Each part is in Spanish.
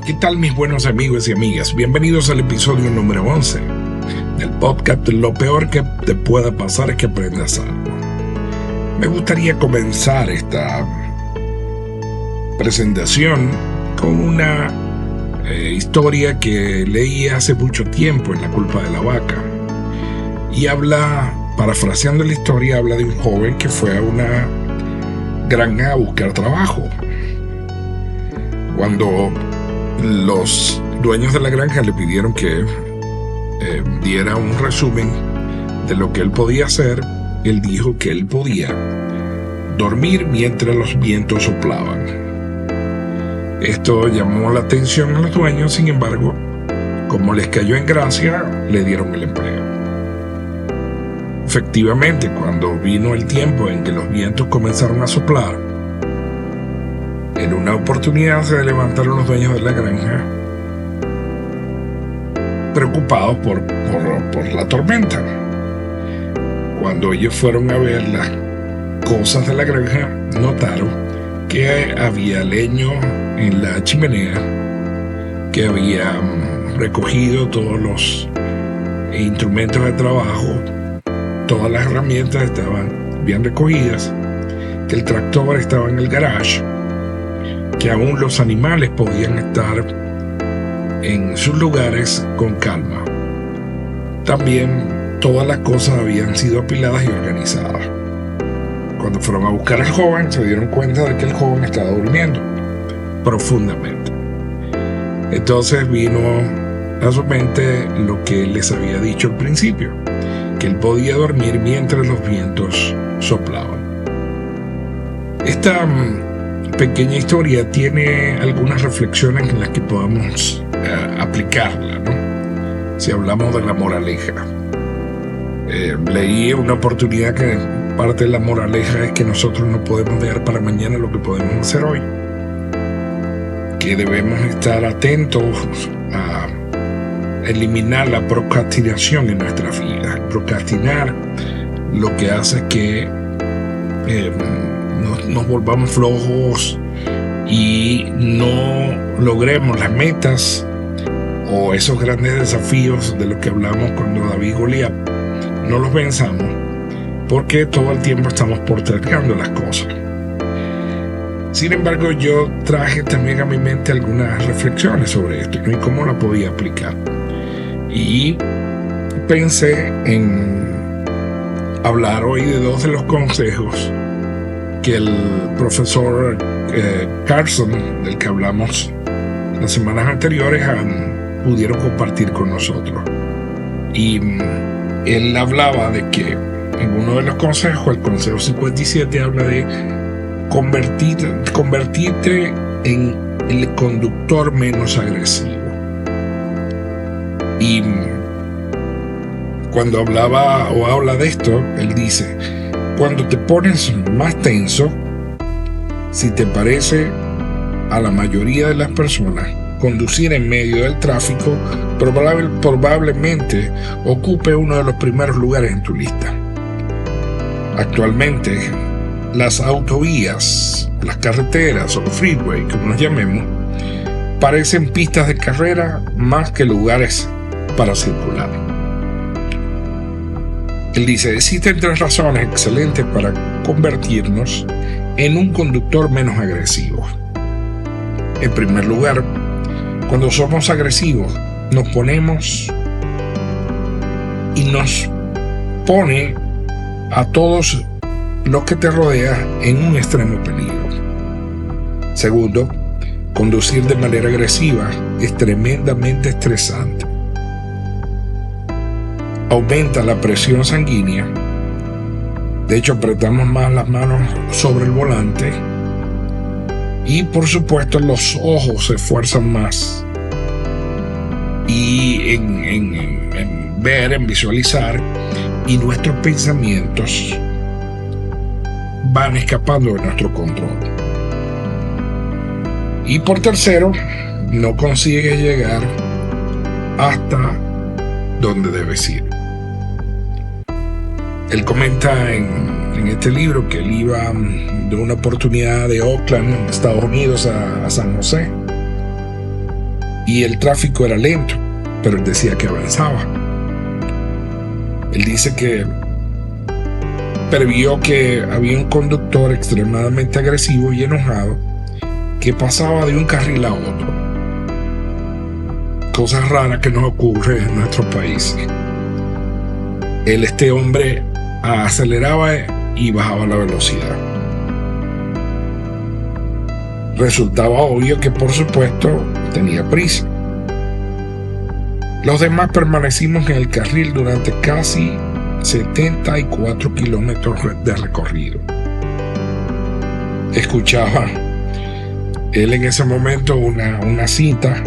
¿Qué tal, mis buenos amigos y amigas? Bienvenidos al episodio número 11 del podcast Lo peor que te pueda pasar es que aprendas algo. Me gustaría comenzar esta presentación con una historia que leí hace mucho tiempo en La culpa de la vaca. Y habla, parafraseando la historia, habla de un joven que fue a una granja a buscar trabajo. Cuando los dueños de la granja le pidieron que diera un resumen de lo que él podía hacer, él dijo que él podía dormir mientras los vientos soplaban. Esto llamó la atención a los dueños, sin embargo, como les cayó en gracia, le dieron el empleo. Efectivamente, cuando vino el tiempo en que los vientos comenzaron a soplar, en una oportunidad se levantaron los dueños de la granja preocupados por la tormenta. Cuando ellos fueron a ver las cosas de la granja, notaron que había leño en la chimenea, que habían recogido todos los instrumentos de trabajo, todas las herramientas estaban bien recogidas, que el tractor estaba en el garage, que aún los animales podían estar en sus lugares con calma. También todas las cosas habían sido apiladas y organizadas. Cuando fueron a buscar al joven, se dieron cuenta de que el joven estaba durmiendo profundamente. Entonces vino a su mente lo que les había dicho al principio, que él podía dormir mientras los vientos soplaban. Esta pequeña historia tiene algunas reflexiones en las que podamos aplicarla, ¿no? Si hablamos de la moraleja. Leí una oportunidad que parte de la moraleja es que nosotros no podemos dejar para mañana lo que podemos hacer hoy. Que debemos estar atentos a eliminar la procrastinación en nuestras vidas. Procrastinar lo que hace que nos volvamos flojos y no logremos las metas o esos grandes desafíos de los que hablamos cuando David y Goliat no los venzamos, porque todo el tiempo estamos postergando las cosas. Sin embargo, yo traje también a mi mente algunas reflexiones sobre esto y cómo la podía aplicar. Y pensé en hablar hoy de dos de los consejos que el profesor Carson, del que hablamos las semanas anteriores, pudieron compartir con nosotros. Y él hablaba de que en uno de los consejos, el consejo 57, habla de convertirte en el conductor menos agresivo. Y cuando habla de esto, él dice: cuando te pones más tenso, si te parece a la mayoría de las personas, conducir en medio del tráfico probablemente ocupe uno de los primeros lugares en tu lista. Actualmente, las autovías, las carreteras o los freeway, como nos llamemos, parecen pistas de carrera más que lugares para circular. Él dice: existen tres razones excelentes para convertirnos en un conductor menos agresivo. En primer lugar, cuando somos agresivos, nos ponemos y nos pone a todos los que te rodean en un extremo peligro. Segundo, conducir de manera agresiva es tremendamente estresante. Aumenta la presión sanguínea. De hecho, apretamos más las manos sobre el volante. Y por supuesto, los ojos se esfuerzan más. Y en ver, en visualizar. Y nuestros pensamientos van escapando de nuestro control. Y por tercero, no consigues llegar hasta donde debes ir. Él comenta en este libro que él iba de una oportunidad de Oakland, en Estados Unidos, a San José. y el tráfico era lento, pero él decía que avanzaba. Él dice que previó que había un conductor extremadamente agresivo y enojado que pasaba de un carril a otro. Cosas raras que nos ocurren en nuestro país. Este hombre aceleraba y bajaba la velocidad. Resultaba obvio que, por supuesto, tenía prisa. Los demás permanecimos en el carril durante casi 74 kilómetros de recorrido. Escuchaba él en ese momento una cita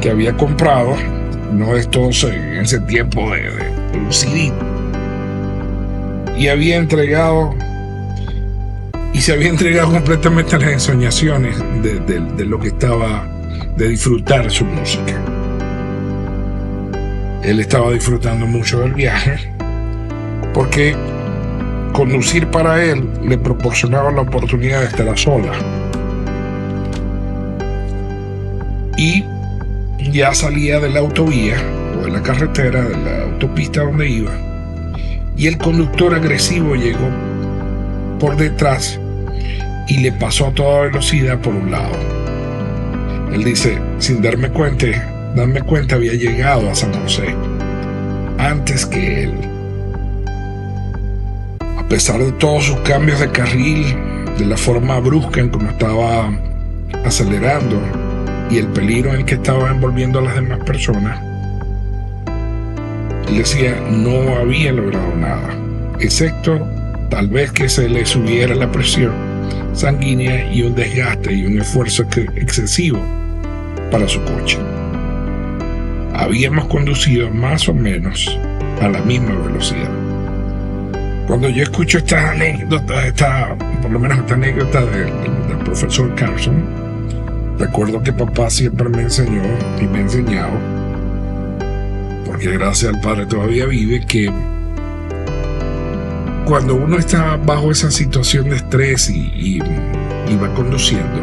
que había comprado, no de estos en ese tiempo de un CD, y se había entregado completamente a las ensoñaciones de lo que estaba, de disfrutar su música. Él estaba disfrutando mucho del viaje porque conducir para él le proporcionaba la oportunidad de estar a solas. Y ya salía de la autovía o de la carretera, de la autopista donde iba, y el conductor agresivo llegó por detrás y le pasó a toda velocidad por un lado. Él dice, sin darme cuenta había llegado a San José antes que él. A pesar de todos sus cambios de carril, de la forma brusca en como estaba acelerando y el peligro en el que estaba envolviendo a las demás personas, él decía no había logrado nada, excepto tal vez que se le subiera la presión sanguínea y un desgaste y un esfuerzo excesivo para su coche. Habíamos conducido más o menos a la misma velocidad. Cuando yo escucho esta anécdota, por lo menos esta anécdota del profesor Carson, recuerdo que papá siempre me enseñó y me ha enseñado, porque gracias al Padre todavía vive, que cuando uno está bajo esa situación de estrés y va conduciendo,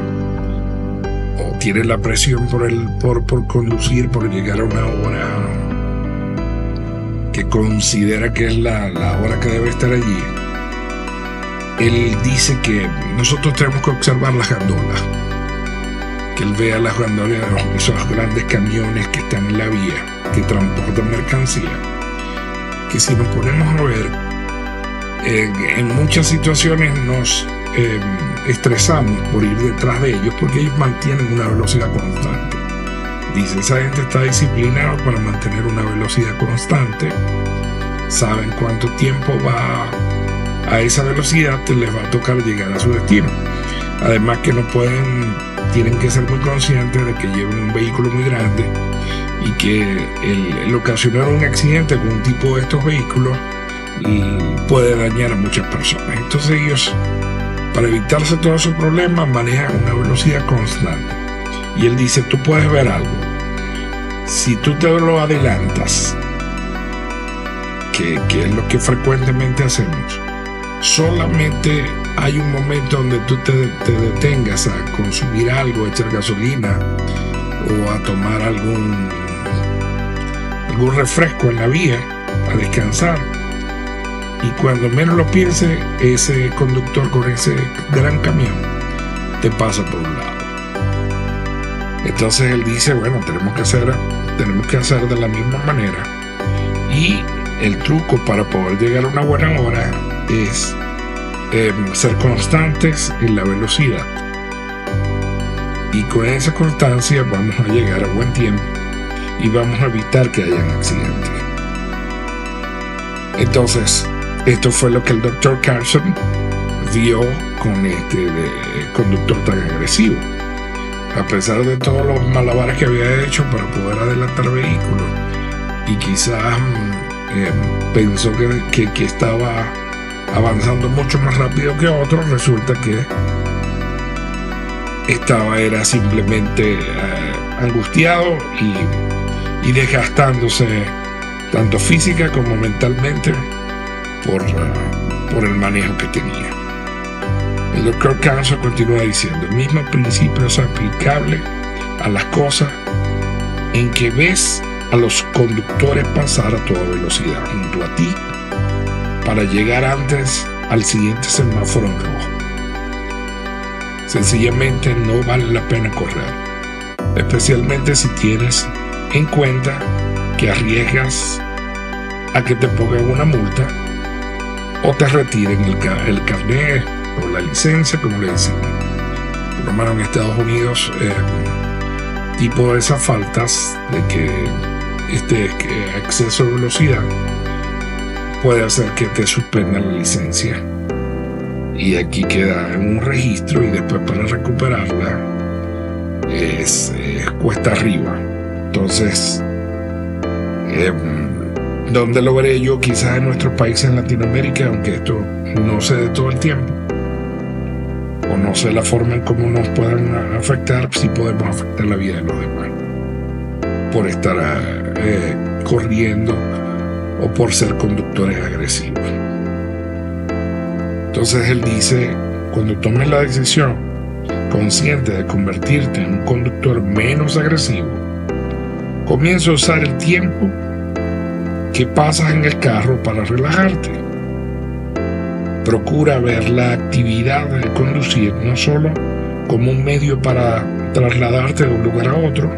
o tiene la presión por conducir, por llegar a una hora que considera que es la hora que debe estar allí, él dice que nosotros tenemos que observar las gandolas, que él vea las gandolas, esos grandes camiones que están en la vía, que transportan mercancía, que si nos ponemos a ver, en muchas situaciones nos estresamos por ir detrás de ellos porque ellos mantienen una velocidad constante. Dice, esa gente está disciplinada para mantener una velocidad constante, saben cuánto tiempo va a esa velocidad les va a tocar llegar a su destino. Además que tienen que ser muy conscientes de que llevan un vehículo muy grande y que el ocasionar un accidente con un tipo de estos vehículos y puede dañar a muchas personas. Entonces ellos, para evitarse todos esos problemas, manejan una velocidad constante. Y él dice, tú puedes ver algo, si tú te lo adelantas, que es lo que frecuentemente hacemos, solamente hay un momento donde tú te detengas a consumir algo, a echar gasolina o a tomar algún refresco en la vía, a descansar. Y cuando menos lo piense, ese conductor con ese gran camión te pasa por un lado. Entonces él dice, bueno, tenemos que hacer de la misma manera. Y el truco para poder llegar a una buena hora es ser constantes en la velocidad. Y con esa constancia vamos a llegar a buen tiempo y vamos a evitar que hayan accidentes. Entonces, esto fue lo que el Dr. Carson vio con este conductor tan agresivo. A pesar de todos los malabares que había hecho para poder adelantar vehículos y quizás pensó que estaba avanzando mucho más rápido que otros, resulta que era simplemente angustiado y desgastándose tanto física como mentalmente por el manejo que tenía. El Dr. Carson continúa diciendo, el mismo principio es aplicable a las cosas en que ves a los conductores pasar a toda velocidad junto a ti para llegar antes al siguiente semáforo en rojo. Sencillamente no vale la pena correr, especialmente si tienes en cuenta que arriesgas a que te pongan una multa o te retiren el carnet o la licencia, como le decimos. Por lo menos en Estados Unidos, tipo de esas faltas de que exceso de velocidad puede hacer que te suspendan la licencia, y aquí queda en un registro, y después para recuperarla es cuesta arriba. Entonces, ¿dónde lo veré yo? Quizás en nuestros países en Latinoamérica, aunque esto no se dé todo el tiempo, o no sé la forma en cómo nos puedan afectar, si podemos afectar la vida de los demás por estar corriendo o por ser conductores agresivos. Entonces él dice, cuando tomes la decisión consciente de convertirte en un conductor menos agresivo, comienza a usar el tiempo que pasas en el carro para relajarte. Procura ver la actividad de conducir no solo como un medio para trasladarte de un lugar a otro,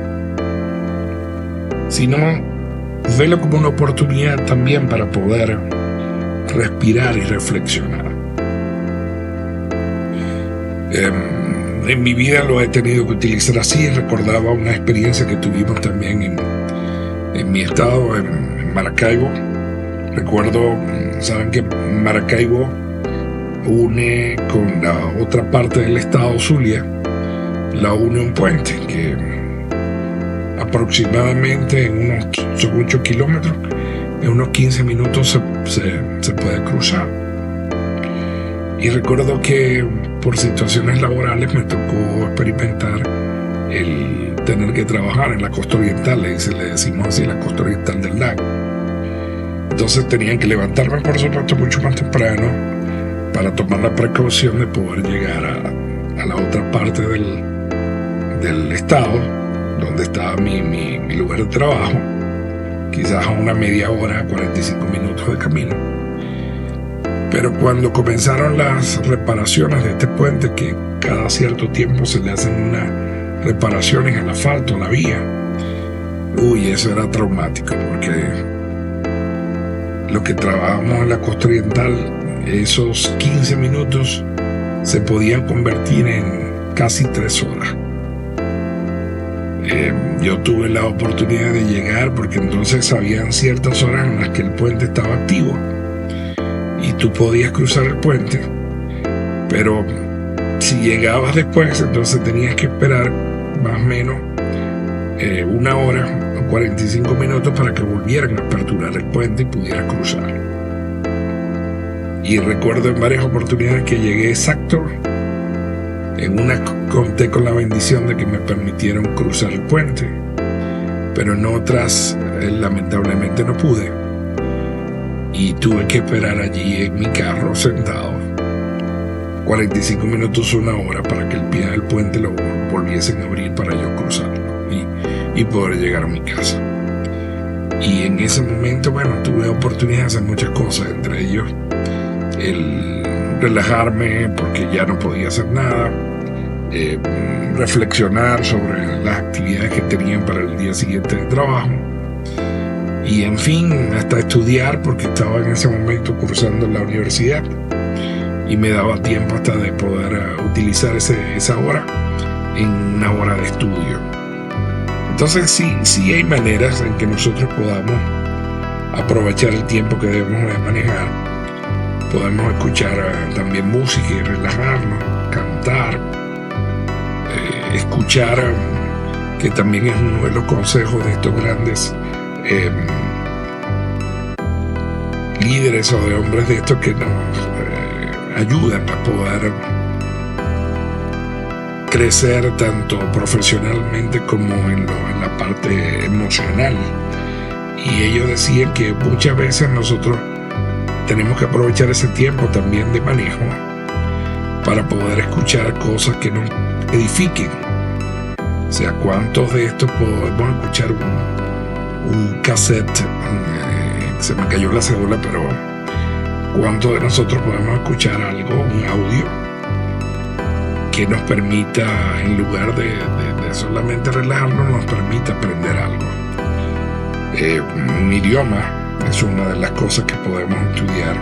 sino velo como una oportunidad también para poder respirar y reflexionar. En mi vida lo he tenido que utilizar así. Recordaba una experiencia que tuvimos también en mi estado, en Maracaibo. Recuerdo, saben que Maracaibo une con la otra parte del estado, Zulia, la une un puente que aproximadamente en unos 8 kilómetros, en unos 15 minutos se puede cruzar. Y recuerdo que por situaciones laborales me tocó experimentar el tener que trabajar en la costa oriental, le decimos así, la costa oriental del lago. Entonces tenían que levantarme, por supuesto, mucho más temprano para tomar la precaución de poder llegar a la otra parte del estado donde estaba mi lugar de trabajo, quizás a una media hora, 45 minutos de camino. Pero cuando comenzaron las reparaciones de este puente, que cada cierto tiempo se le hacen unas reparaciones al asfalto, a la vía, eso era traumático, porque lo que trabajamos en la costa oriental, esos 15 minutos se podían convertir en casi 3 horas. Yo tuve la oportunidad de llegar, porque entonces habían ciertas horas en las que el puente estaba activo y tú podías cruzar el puente, pero si llegabas después, entonces tenías que esperar más o menos 1 hora o 45 minutos para que volvieran a aperturar el puente y pudieras cruzar. Y recuerdo en varias oportunidades que llegué exacto. En una conté con la bendición de que me permitieron cruzar el puente, pero en otras lamentablemente no pude, y tuve que esperar allí en mi carro sentado 45 minutos, 1 hora, para que el pie del puente lo volviesen a abrir para yo cruzarlo y poder llegar a mi casa. Y en ese momento, tuve oportunidad de hacer muchas cosas, entre ellos el relajarme porque ya no podía hacer nada, reflexionar sobre las actividades que tenían para el día siguiente de trabajo, y en fin, hasta estudiar, porque estaba en ese momento cursando en la universidad y me daba tiempo hasta de poder utilizar esa hora en una hora de estudio. Entonces sí hay maneras en que nosotros podamos aprovechar el tiempo que debemos de manejar. Podemos escuchar también música y relajarnos, cantar, escuchar, que también es uno de los consejos de estos grandes líderes o de hombres de estos que nos ayudan a poder crecer tanto profesionalmente como en la parte emocional. Y ellos decían que muchas veces nosotros tenemos que aprovechar ese tiempo también de manejo para poder escuchar cosas que nos edifiquen, O sea, ¿cuántos de estos podemos escuchar un cassette? Se me cayó la cédula, pero ¿cuántos de nosotros podemos escuchar algo, un audio, que nos permita, en lugar de solamente relajarnos, nos permita aprender algo? Un idioma es una de las cosas que podemos estudiar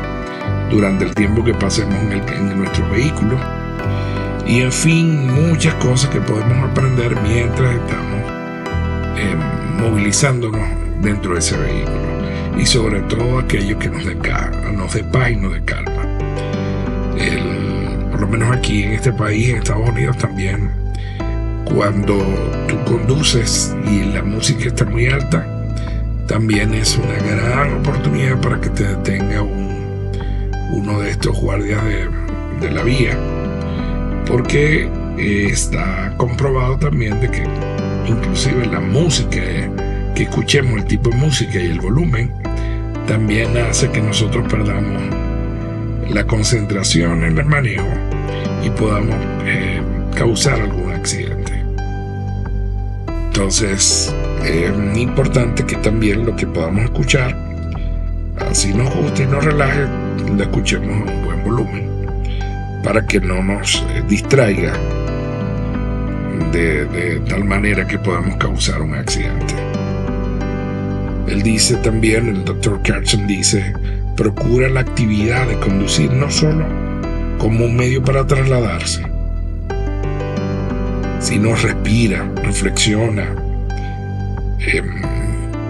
durante el tiempo que pasemos en nuestro vehículo. Y en fin, muchas cosas que podemos aprender mientras estamos movilizándonos dentro de ese vehículo. Y sobre todo aquello que nos dé paz y nos dé calma. Por lo menos aquí en este país, en Estados Unidos también, cuando tú conduces y la música está muy alta, también es una gran oportunidad para que te detenga uno de estos guardias de la vía, porque está comprobado también de que inclusive la música que escuchemos, el tipo de música y el volumen, también hace que nosotros perdamos la concentración en el manejo y podamos causar algún accidente. Entonces es importante que también lo que podamos escuchar, así nos guste y nos relaje, lo escuchemos a un buen volumen para que no nos distraiga de tal manera que podamos causar un accidente. Él dice también, el Dr. Carson dice, procura la actividad de conducir no solo como un medio para trasladarse, sino respira, reflexiona,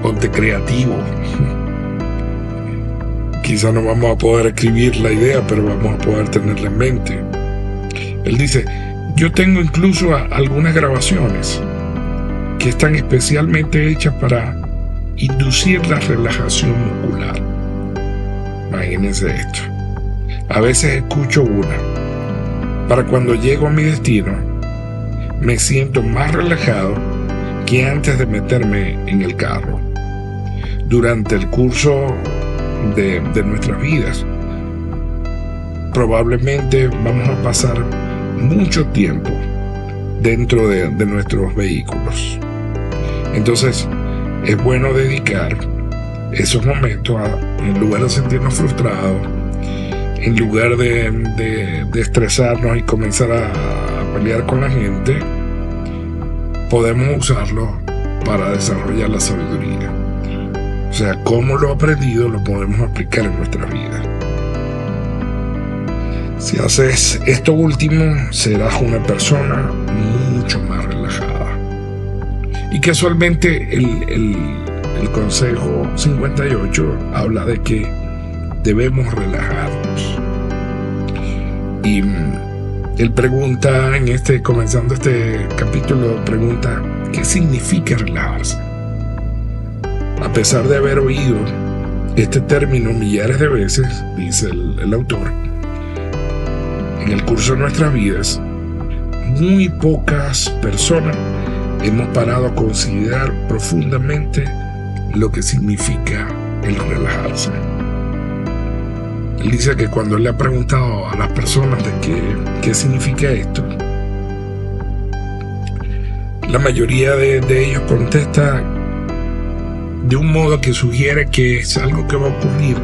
ponte creativo. Quizá no vamos a poder escribir la idea, pero vamos a poder tenerla en mente. Él dice, yo tengo incluso algunas grabaciones que están especialmente hechas para inducir la relajación muscular. Imagínense esto. A veces escucho una. Para cuando llego a mi destino, me siento más relajado que antes de meterme en el carro. Durante el curso de nuestras vidas, probablemente vamos a pasar mucho tiempo dentro de nuestros vehículos. Entonces, es bueno dedicar esos momentos en lugar de sentirnos frustrados, en lugar de estresarnos y comenzar a pelear con la gente, podemos usarlo para desarrollar la sabiduría. O sea, cómo lo aprendido lo podemos aplicar en nuestra vida. Si haces esto último, serás una persona mucho más relajada. Y casualmente el consejo 58 habla de que debemos relajarnos. Y él pregunta, comenzando este capítulo, pregunta, ¿qué significa relajarse? A pesar de haber oído este término millares de veces, dice el autor, en el curso de nuestras vidas, muy pocas personas hemos parado a considerar profundamente lo que significa el relajarse. Él dice que cuando le ha preguntado a las personas de qué significa esto, la mayoría de ellos contesta de un modo que sugiere que es algo que va a ocurrir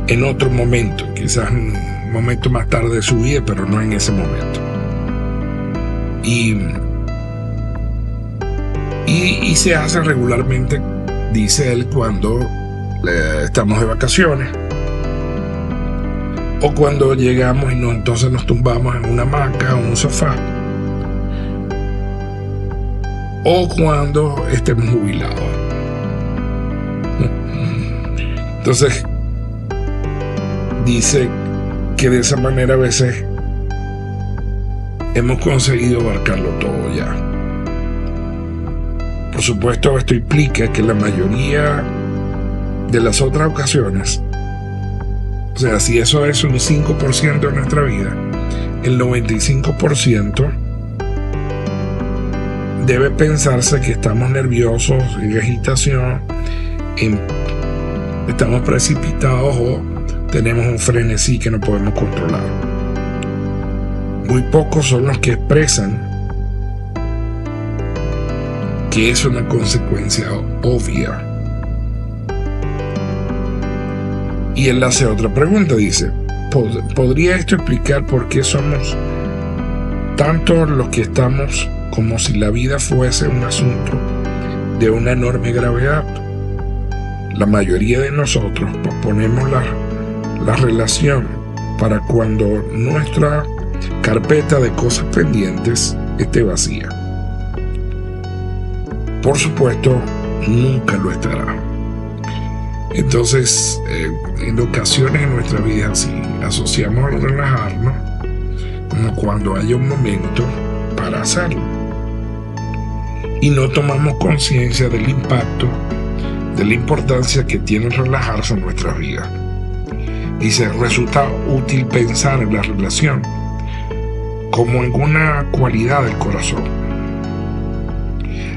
en otro momento, quizás un momento más tarde de su vida, pero no en ese momento. Y se hace regularmente, dice él, cuando estamos de vacaciones o cuando llegamos y entonces nos tumbamos en una hamaca o un sofá, o cuando estemos jubilados. Entonces dice que de esa manera a veces hemos conseguido abarcarlo todo ya. Por supuesto, esto implica que la mayoría de las otras ocasiones, o sea, si eso es un 5% de nuestra vida, el 95% debe pensarse que estamos nerviosos, en agitación, estamos precipitados o tenemos un frenesí que no podemos controlar. Muy pocos son los que expresan que es una consecuencia obvia. Y él hace otra pregunta, dice, ¿podría esto explicar por qué somos tantos los que estamos como si la vida fuese un asunto de una enorme gravedad? La mayoría de nosotros posponemos la relación para cuando nuestra carpeta de cosas pendientes esté vacía. Por supuesto, nunca lo estará. Entonces, en ocasiones en nuestra vida así, asociamos el relajarnos como cuando haya un momento para hacerlo. Y no tomamos conciencia del impacto, de la importancia que tiene relajarse en nuestras vidas. Dice, resulta útil pensar en la relación como en una cualidad del corazón,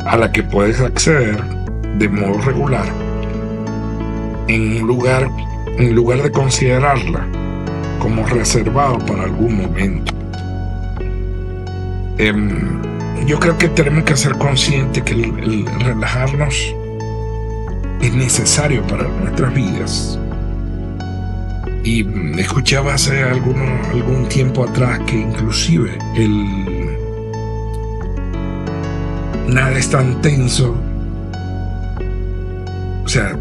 a la que puedes acceder de modo regular, en lugar de considerarla como reservado para algún momento. Yo creo que tenemos que ser conscientes que el relajarnos es necesario para nuestras vidas. Y escuchaba hace algún tiempo atrás que inclusive nada es tan tenso. O sea,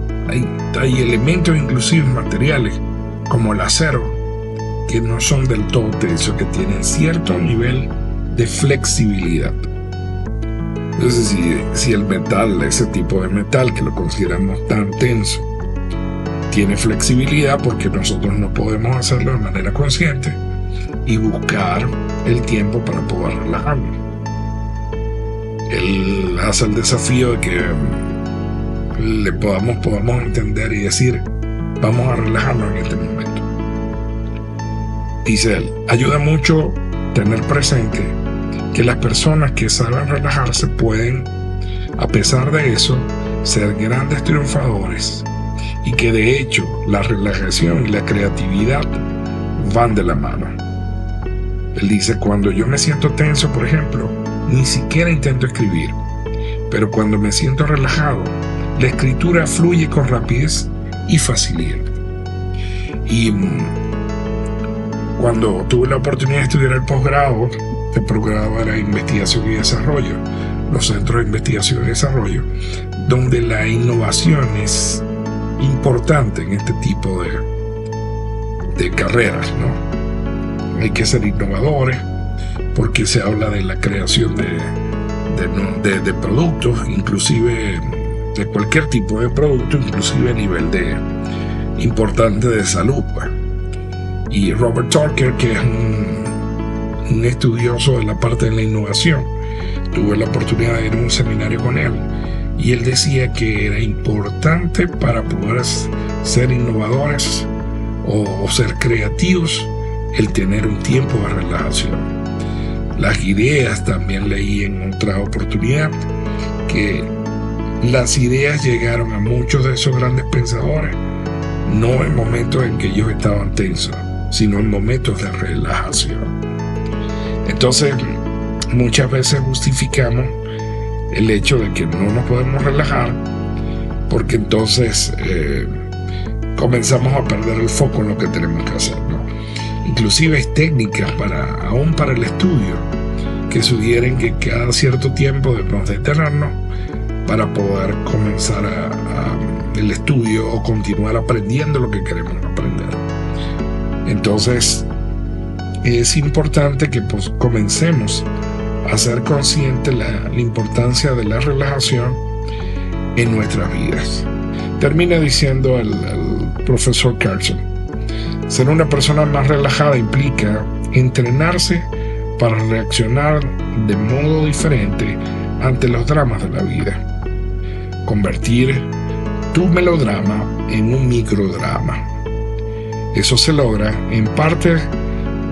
hay elementos inclusive materiales como el acero que no son del todo tensos, que tienen cierto nivel de flexibilidad. Entonces, si el metal, ese tipo de metal que lo consideramos tan tenso, tiene flexibilidad, porque nosotros no podemos hacerlo de manera consciente y buscar el tiempo para poder relajarnos. Él hace el desafío de que podamos entender y decir, vamos a relajarnos en este momento. Dice él, ayuda mucho tener presente que las personas que saben relajarse pueden, a pesar de eso, ser grandes triunfadores, y que de hecho la relajación y la creatividad van de la mano. Él dice, cuando yo me siento tenso, por ejemplo, ni siquiera intento escribir, pero cuando me siento relajado, la escritura fluye con rapidez y facilidad. Y cuando tuve la oportunidad de estudiar el posgrado, el programa era Investigación y Desarrollo, los centros de investigación y desarrollo, donde la innovación es importante en este tipo de carreras, ¿no? Hay que ser innovadores porque se habla de la creación de productos, inclusive de cualquier tipo de producto, inclusive a nivel importante de salud, pues. Y Robert Tucker, que es un estudioso de la parte de la innovación, tuve la oportunidad de ir a un seminario con él, y él decía que era importante para poder ser innovadores o ser creativos el tener un tiempo de relajación. Las ideas, también leí en otra oportunidad que las ideas llegaron a muchos de esos grandes pensadores no en momentos en que ellos estaban tensos, sino en momentos de relajación. Entonces, muchas veces justificamos el hecho de que no nos podemos relajar porque entonces comenzamos a perder el foco en lo que tenemos que hacer, ¿no? Inclusive hay técnicas aún para el estudio que sugieren que cada cierto tiempo debemos detenernos para poder comenzar el estudio o continuar aprendiendo lo que queremos aprender. Entonces es importante que comencemos a ser conscientes la importancia de la relajación en nuestras vidas. Termina diciendo el profesor Carlson, ser una persona más relajada implica entrenarse para reaccionar de modo diferente ante los dramas de la vida. Convertir tu melodrama en un microdrama. Eso se logra en parte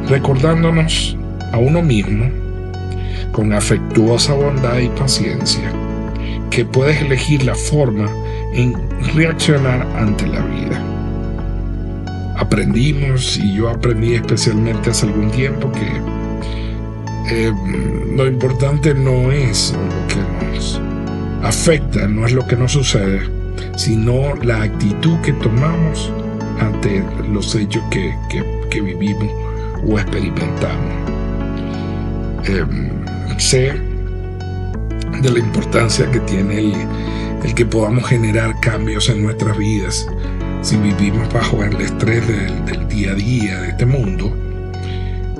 recordándonos a uno mismo con afectuosa bondad y paciencia que puedes elegir la forma en reaccionar ante la vida. Aprendimos, y yo aprendí especialmente hace algún tiempo, que lo importante no es lo que nos afecta no es lo que nos sucede, sino la actitud que tomamos ante los hechos que vivimos o experimentamos. Sé de la importancia que tiene el que podamos generar cambios en nuestras vidas si vivimos bajo el estrés del día a día de este mundo.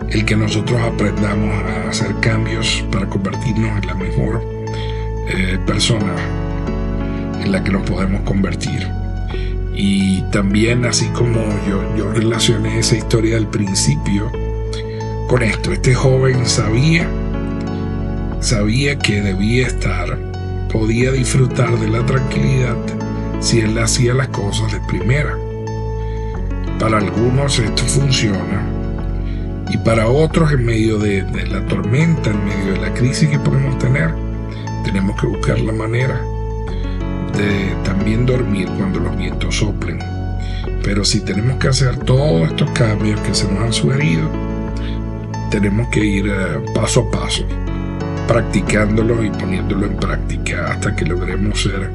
El que nosotros aprendamos a hacer cambios para convertirnos en la mejor persona en la que nos podemos convertir. Y también, así como yo relacioné esa historia del principio con esto, este joven sabía que debía podía disfrutar de la tranquilidad si él hacía las cosas de primera. Para algunos esto funciona, y para otros, en medio de la tormenta, en medio de la crisis que podemos tener, tenemos que buscar la manera de también dormir cuando los vientos soplen. Pero si tenemos que hacer todos estos cambios que se nos han sugerido, tenemos que ir paso a paso, practicándolo y poniéndolo en práctica hasta que logremos ser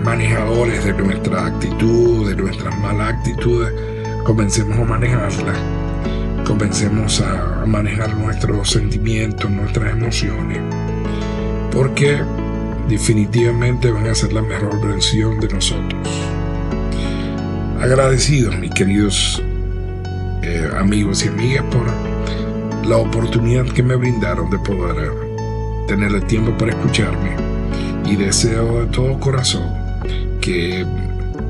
manejadores de nuestra actitud, de nuestras malas actitudes. Comencemos a manejarlas, comencemos a manejar nuestros sentimientos, nuestras emociones, porque definitivamente van a ser la mejor versión de nosotros. Agradecidos, mis queridos amigos y amigas, por la oportunidad que me brindaron de poder tener el tiempo para escucharme, y deseo de todo corazón que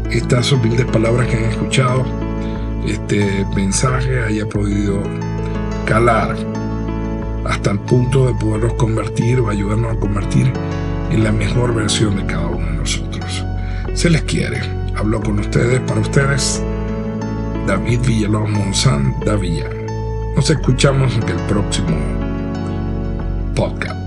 estas humildes palabras que han escuchado, este mensaje, haya podido calar hasta el punto de podernos convertir o ayudarnos a convertir en la mejor versión de cada uno de nosotros. Se les quiere. Hablo con ustedes, para ustedes, David Villalobos Monzán, Davillán. Nos escuchamos en el próximo podcast.